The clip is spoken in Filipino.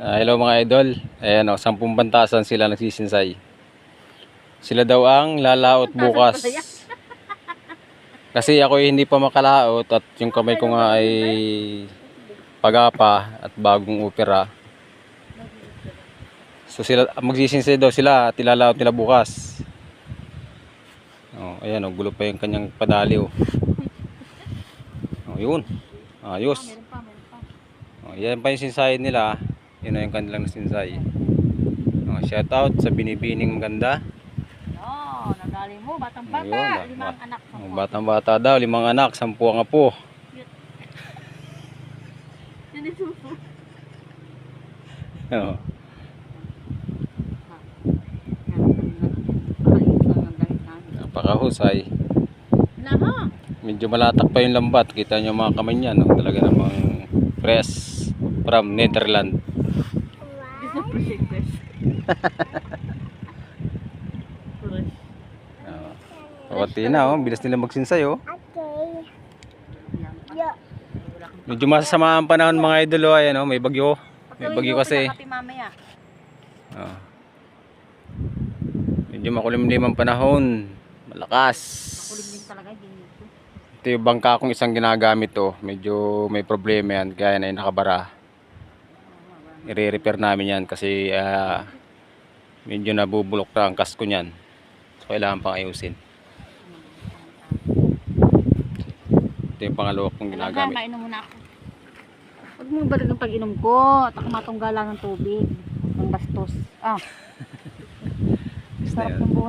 Hello mga idol. Ayan o, 10 bantasan sila nagsisinsay. Sila daw ang lalaot bukas. Kasi ako hindi pa makalaot at yung kamay ko nga ay pagapa at bagong opera. So sila magsisinsay daw sila at ilalaot nila bukas. Oh, ayan o, gulo pa yung kanyang padali o. Oh, yun. Ayos. Oh, yan pa yung sinsayin nila. Yun na yung kanilang sinsay. Oh, shout out sa Binibining Maganda. No, nadali mo, batang bata, Ayun, 5 anak. batang bata daw, 5 anak, 10 ang apo. Yun yung suso. Oh. Napakahusay. Laha. Medyo malatak pa yung lambat. Kita nyo mga kamay niya, no? Talaga namang fresh from Netherlands. Pawati na, oh. Bilis nila magsinsay, oh. Medyo masasama ang panahon mga idol, oh. Ayan, oh. May bagyo. May bagyo kasi. Oh. Medyo makulimlim ang panahon. Malakas. Makulimlim talaga din dito. Ito yung bangka kong isang ginagamit, oh. Medyo may problema yan. Kaya na yung nakabara. I-repair namin yan kasi medyo nabubulok na ang kasko niyan. So kailangan pang ayusin. Ito yung pangalawa kong ginagamit. Mainom muna ako. Huwag mong balik ang pag-inom ko. At ako matungga lang ng tubig. Ang bastos. Sarap ng buhay.